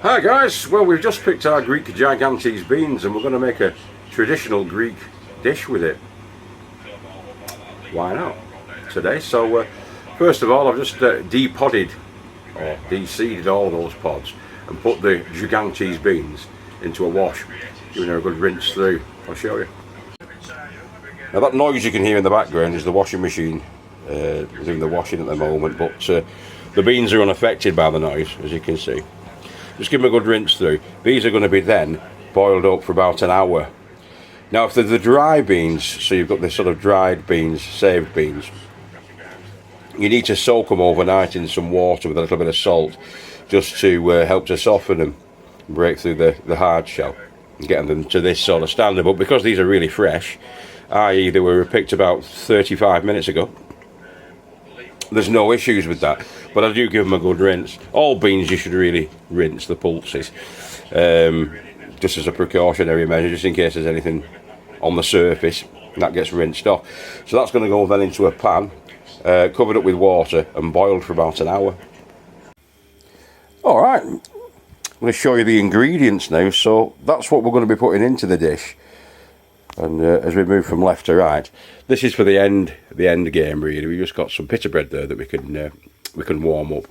Hi guys, well we've just picked our Greek Gigantese beans and we're going to make a traditional Greek dish with it. Why not? Today. So first of all I've just de-podded or de-seeded all those pods and put the Gigantese beans into a wash, giving her a good rinse through. I'll show you. Now that noise you can hear in the background is the washing machine doing the washing at the moment, but the beans are unaffected by the noise, as you can see. Just give them a good rinse through. These are going to be then boiled up for about an hour. Now if they're the dry beans, so you've got this sort of dried beans, saved beans, you need to soak them overnight in some water with a little bit of salt, just to help to soften them, break through the hard shell, and get them to this sort of standard. But because these are really fresh, i.e. they were picked about 35 minutes ago, there's no issues with that, but I do give them a good rinse. All beans you should really rinse the pulses, just as a precautionary measure, just in case there's anything on the surface, and that gets rinsed off. So that's going to go then into a pan, covered up with water and boiled for about an hour. Alright, I'm going to show you the ingredients now. So that's what we're going to be putting into the dish. And as we move from left to right, this is for the end game really. We just got some pita bread there that we can warm up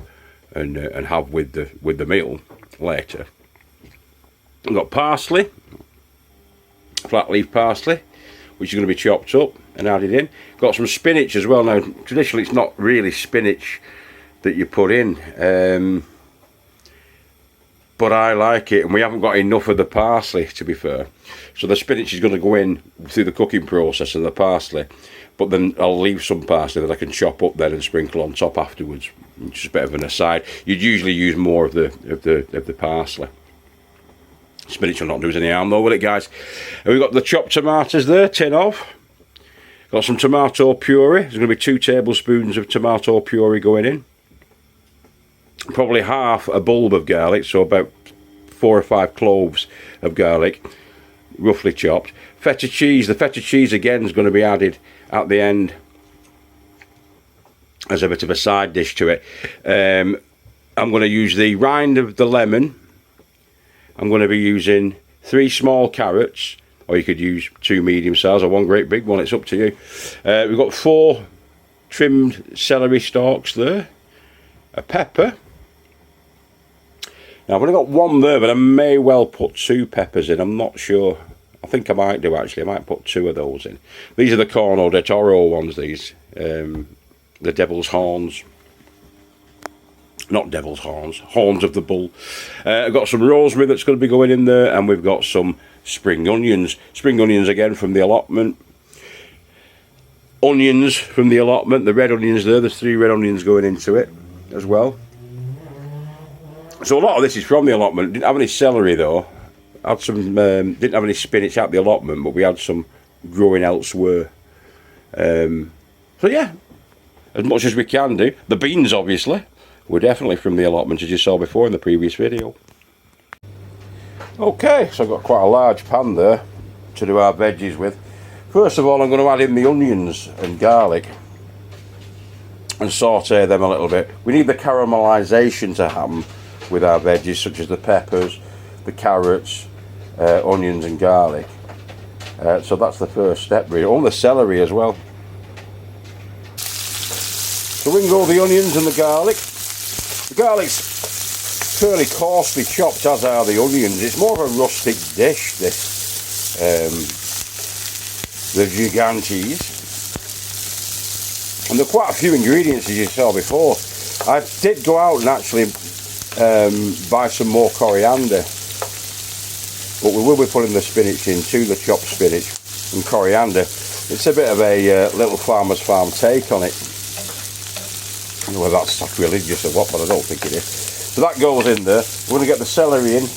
and have with the meal later. We've got parsley, flat leaf parsley, which is going to be chopped up and added in. Got some spinach as well. Now traditionally it's not really spinach that you put in, but I like it, and we haven't got enough of the parsley, to be fair. So the spinach is going to go in through the cooking process and the parsley, but then I'll leave some parsley that I can chop up then and sprinkle on top afterwards. Just a bit of an aside. You'd usually use more of the parsley. Spinach will not do us any harm though, will it, guys? And we've got the chopped tomatoes there, tin of. Got some tomato puree. There's going to be 2 tablespoons of tomato puree going in. Probably half a bulb of garlic, so about 4 or 5 cloves of garlic, roughly chopped. Feta cheese. The feta cheese again is going to be added at the end as a bit of a side dish to it. I'm going to use the rind of the lemon. I'm going to be using 3 small carrots, or you could use 2 medium size or 1 great big one, it's up to you. We've got 4 trimmed celery stalks there, a pepper. Now I've only got 1 there, but I may well put 2 peppers in, I'm not sure. I think I might do actually, I might put 2 of those in. These are the Corno de Toro ones, these, the devil's horns. Not devil's horns, horns of the bull. I've got some rosemary that's going to be going in there, and we've got some spring onions. Spring onions again from the allotment. Onions from the allotment, the red onions there, there's 3 red onions going into it as well. So a lot of this is from the allotment. Didn't have any celery though. Had some, didn't have any spinach at the allotment, but we had some growing elsewhere. So yeah, as much as we can do. The beans obviously were definitely from the allotment, as you saw before in the previous video. Okay, so I've got quite a large pan there to do our veggies with. First of all, I'm going to add in the onions and garlic and saute them a little bit. We need the caramelisation to happen with our veggies, such as the peppers, the carrots, onions and garlic. So that's the first step really. Oh, the celery as well. So we can go the onions and the garlic. The garlic's fairly coarsely chopped, as are the onions. It's more of a rustic dish, this, the Gigantese. And there are quite a few ingredients, as you saw before. I did go out and actually buy some more coriander, but we will be putting the spinach in too, the chopped spinach and coriander. It's a bit of a little farmer's farm take on it. I don't know whether that's sacrilegious or what, but I don't think it is. So that goes in there. We're going to get the celery in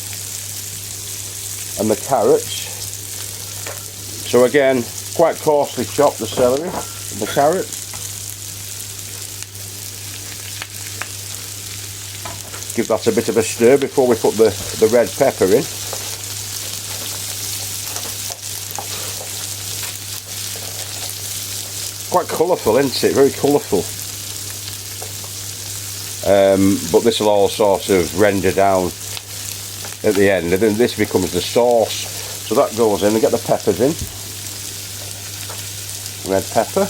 and the carrots. So again, quite coarsely chopped, the celery and the carrot. Give that a bit of a stir before we put the red pepper in. Quite colourful, isn't it? Very colourful. But this will all sort of render down at the end, and then this becomes the sauce. So that goes in, and get the peppers in. Red pepper.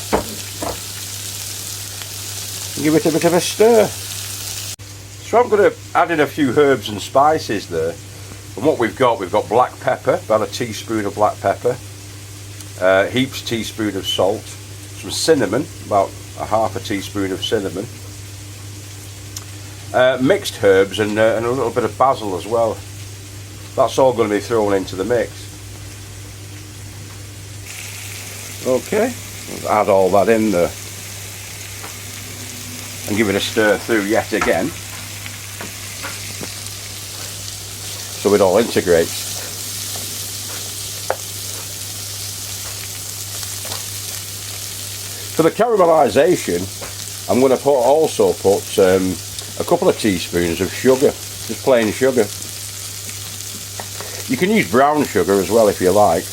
And give it a bit of a stir. So I'm going to add in a few herbs and spices there. And what we've got black pepper, about a teaspoon of black pepper, heaps teaspoon of salt, some cinnamon, about a half a teaspoon of cinnamon, mixed herbs, and a little bit of basil as well. That's all going to be thrown into the mix. Okay, add all that in there and give it a stir through yet again, so it all integrates. For the caramelisation, I'm going to also put a couple of teaspoons of sugar, just plain sugar. You can use brown sugar as well if you like,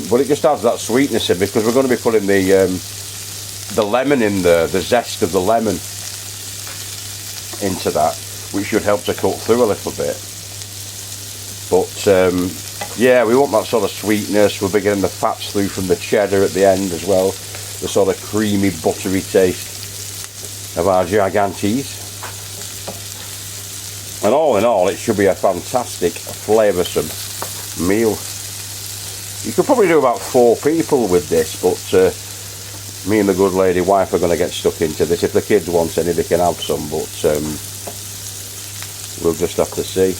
but it just adds that sweetness in, because we're going to be putting the lemon in there, the zest of the lemon into that, which should help to cut through a little bit. But yeah, we want that sort of sweetness. We'll be getting the fats through from the cheddar at the end as well, the sort of creamy, buttery taste of our Gigantese. And all in all, it should be a fantastic, flavoursome meal. You could probably do about 4 people with this, but me and the good lady wife are going to get stuck into this. If the kids want any, they can have some, but we'll just have to see.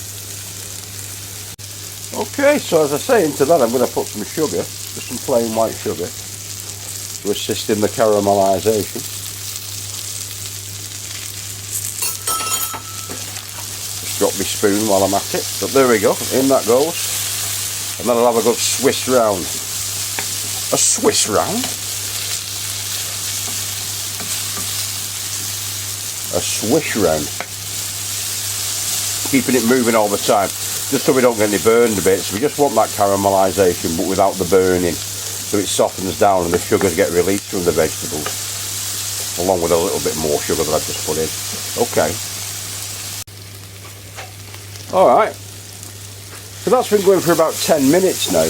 Okay, so as I say, into that I'm going to put some sugar, just some plain white sugar, to assist in the caramelisation. Just drop my spoon while I'm at it. But there we go, in that goes. And then I'll have a good Swiss round. A Swiss round? A swish round. Keeping it moving all the time, just so we don't get any burned bits. We just want that caramelisation, but without the burning, so it softens down and the sugars get released from the vegetables, along with a little bit more sugar that I've just put in. Okay. Alright. So that's been going for about 10 minutes now.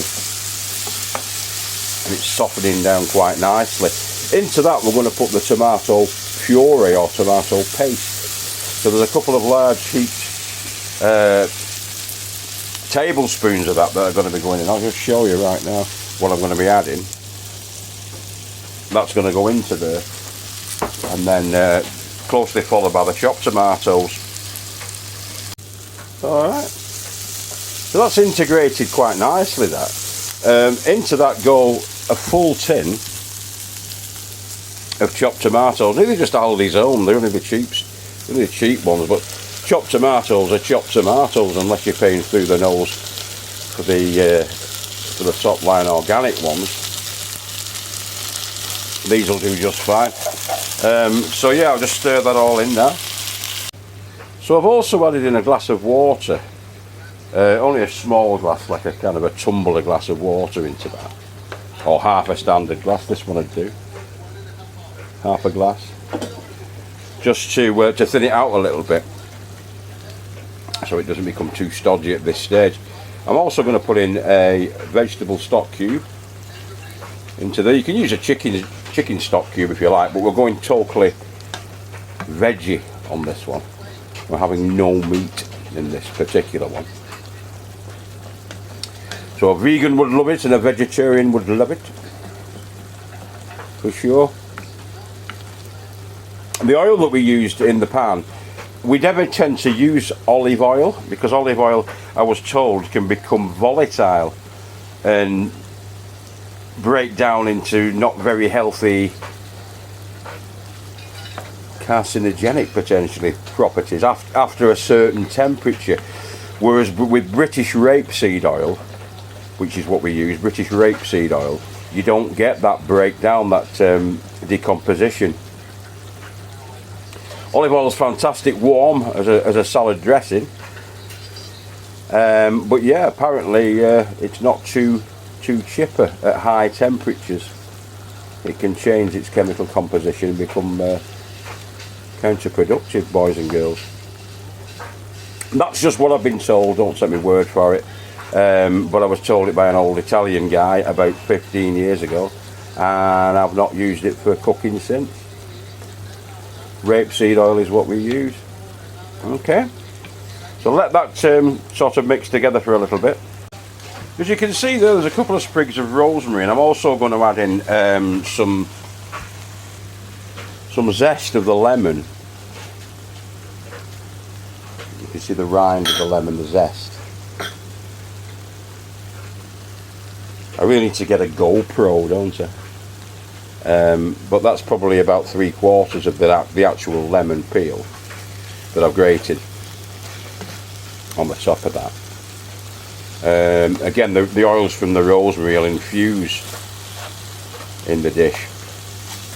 And it's softening down quite nicely. Into that we're going to put the tomato puree or tomato paste. So there's a couple of large heaped tablespoons of that are going to be going in. I'll just show you right now what I'm going to be adding. That's going to go into there, and then closely followed by the chopped tomatoes. Alright, so that's integrated quite nicely, that. Into that go a full tin of chopped tomatoes. These are just Aldi's own, they're only the cheap ones, but chopped tomatoes are chopped tomatoes unless you're paying through the nose for the top line organic ones. These will do just fine. So yeah, I'll just stir that all in now. So I've also added in a glass of water, only a small glass, like a kind of a tumbler glass of water into that, or half a standard glass. This one I'd do half a glass, just to thin it out a little bit, so it doesn't become too stodgy at this stage. I'm also going to put in a vegetable stock cube into there. You can use a chicken stock cube if you like, but we're going totally veggie on this one. We're having no meat in this particular one. So a vegan would love it and a vegetarian would love it, for sure. The oil that we used in the pan, we never tend to use olive oil, because olive oil, I was told, can become volatile and break down into not very healthy, carcinogenic potentially properties after a certain temperature. Whereas with British rapeseed oil, which is what we use, British rapeseed oil, you don't get that breakdown, that decomposition. Olive oil is fantastic warm as a salad dressing, but yeah, apparently it's not too chipper at high temperatures. It can change its chemical composition and become counterproductive, boys and girls. That's just what I've been told, don't take my word for it. But I was told it by an old Italian guy about 15 years ago, and I've not used it for cooking since. Rapeseed oil is what we use. Okay, so let that sort of mix together for a little bit. As you can see there's a couple of sprigs of rosemary, and I'm also going to add in some zest of the lemon. You can see the rind of the lemon, the zest. I really need to get a GoPro, don't I? But that's probably about 3/4 of the actual lemon peel that I've grated on the top of that. Again, the oils from the rosemary will infuse in the dish.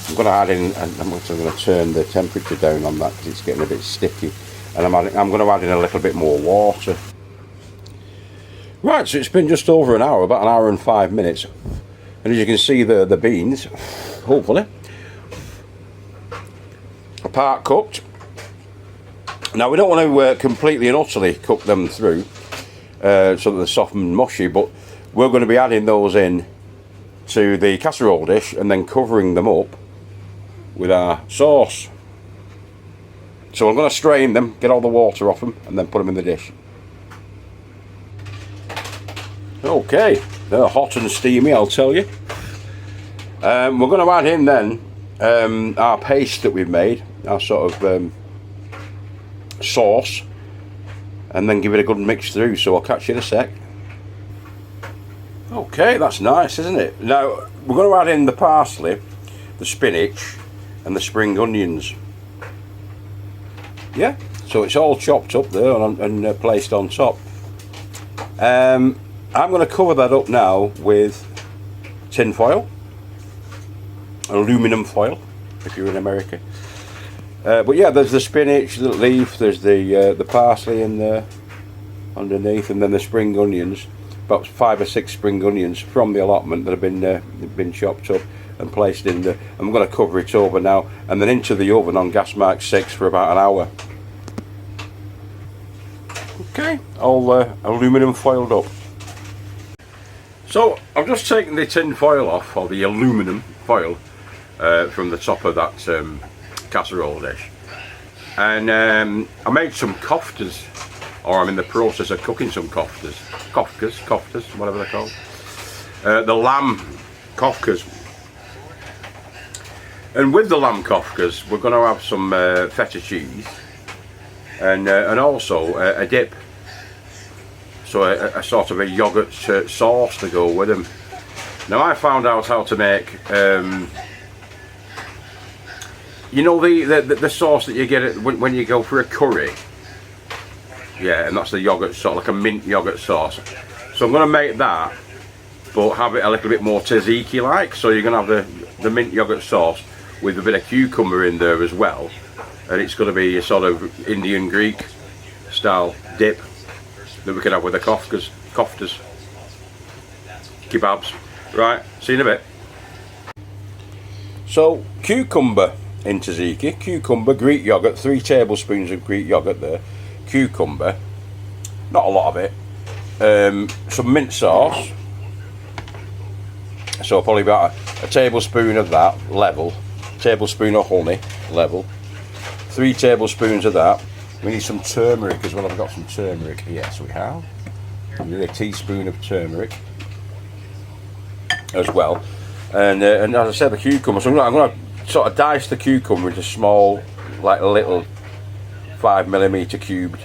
I'm going to add in, and I'm also going to turn the temperature down on that because it's getting a bit sticky, and I'm going to add in a little bit more water. Right, so it's been just over an hour, about an hour and 5 minutes, and as you can see the beans, hopefully, are part cooked. Now we don't want to completely and utterly cook them through so that they're soft and mushy, but we're going to be adding those in to the casserole dish and then covering them up with our sauce. So I'm going to strain them, get all the water off them, and then put them in the dish. Okay, they're hot and steamy, I'll tell you. We're going to add in then our paste that we've made, our sort of sauce, and then give it a good mix through, so I'll catch you in a sec. Okay, that's nice, isn't it? Now we're going to add in the parsley, the spinach and the spring onions. Yeah, so it's all chopped up there and placed on top. I'm going to cover that up now with tin foil, aluminum foil if you're in America. But yeah, there's the spinach, the leaf, there's the parsley in there underneath, and then the spring onions, about 5 or 6 spring onions from the allotment that have been chopped up and placed in there. I'm going to cover it over now and then into the oven on gas mark 6 for about an hour. Okay, all aluminum foiled up. So I've just taken the tin foil off, or the aluminum foil, from the top of that casserole dish, and I made some koftas, or I'm in the process of cooking some koftas, whatever they're called, the lamb koftas. And with the lamb koftas we're going to have some feta cheese and also a dip, so a sort of a yogurt sauce to go with them. Now I found out how to make you know the sauce that you get when you go for a curry. Yeah, and that's the yogurt, sort of like a mint yogurt sauce. So I'm going to make that, but have it a little bit more tzatziki like. So you're going to have the mint yogurt sauce with a bit of cucumber in there as well, and it's going to be a sort of Indian Greek style dip that we can have with the koftas, kebabs. Right, see you in a bit. So cucumber in tzatziki, cucumber, Greek yogurt, 3 tablespoons of Greek yogurt there, cucumber, not a lot of it, some mint sauce, so probably about a tablespoon of that level, tablespoon of honey level, 3 tablespoons of that. We need some turmeric as well. I've got some turmeric, yes we have, we need a teaspoon of turmeric as well, and as I said, the cucumber, so I'm going to sort of dice the cucumber into small, like little 5mm cubed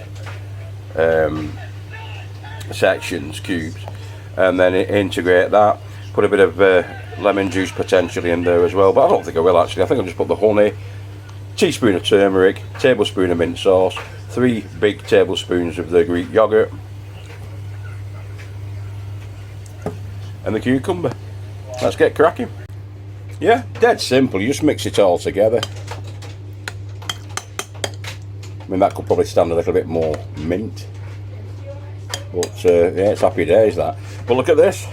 sections, cubes, and then integrate that, put a bit of lemon juice potentially in there as well, but I don't think I will actually. I think I'll just put the honey, teaspoon of turmeric, tablespoon of mint sauce, 3 big tablespoons of the Greek yogurt, and the cucumber. Let's get cracking. Yeah, dead simple, you just mix it all together. I mean, that could probably stand a little bit more mint, but yeah, it's happy days that. But look at this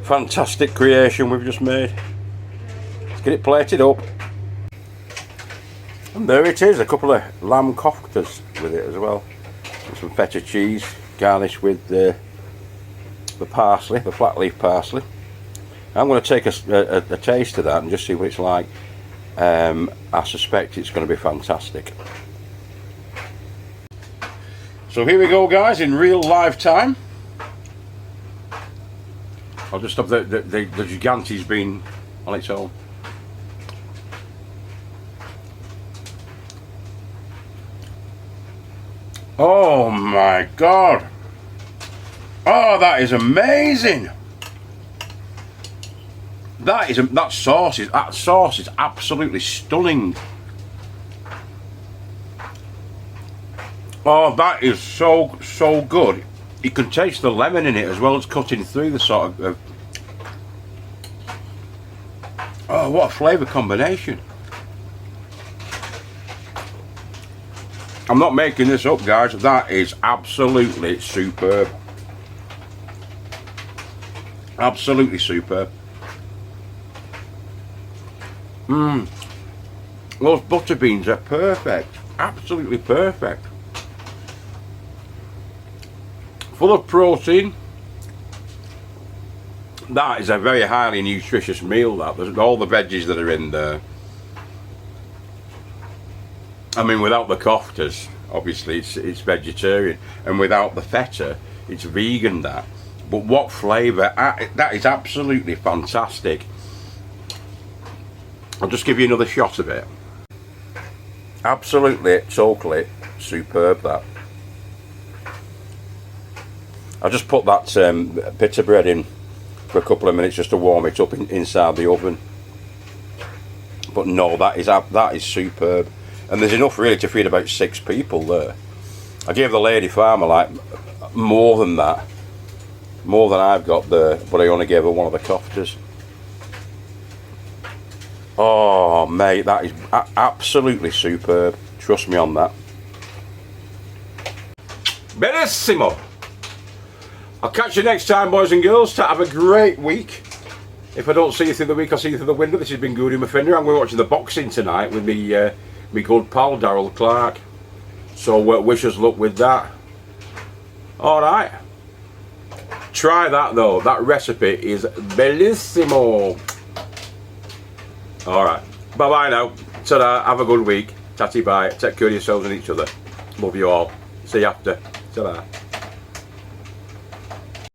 fantastic creation we've just made. Let's get it plated up. And there it is, a couple of lamb koftas with it as well. And some feta cheese, garnished with the parsley, the flat leaf parsley. I'm going to take a taste of that and just see what it's like. I suspect it's going to be fantastic. So here we go, guys, in real live time. I'll just have the Gigantese bean on its own. Oh my god! Oh, that is amazing! That sauce is absolutely stunning. Oh, that is so good. You can taste the lemon in it as well as cutting through the sort of. Oh, what a flavour combination! I'm not making this up, guys. That is absolutely superb. Absolutely superb. Those butter beans are perfect. Absolutely perfect. Full of protein. That is a very highly nutritious meal, that. There's all the veggies that are in there. I mean, without the koftas, obviously it's vegetarian, and without the feta, it's vegan, that. But what flavour! That is absolutely fantastic. I'll just give you another shot of it. Absolutely, totally superb, that. I'll just put that pita bread in for a couple of minutes just to warm it up inside the oven. But no, that is superb. And there's enough really to feed about 6 people there. I gave the lady farmer like more than that. More than I've got there, but I only gave her one of the koftas. Oh mate, that is absolutely superb. Trust me on that. Benissimo! I'll catch you next time, boys and girls. Have a great week. If I don't see you through the week, I'll see you through the window. This has been Goody Maffinder. I'm going to be watching the boxing tonight with me good pal Darryl Clark. So wish us luck with that. Alright. Try that though. That recipe is bellissimo. Alright. Bye bye now. Ta-da. Have a good week. Tatty bye. Take care of yourselves and each other. Love you all. See you after. Ta-da.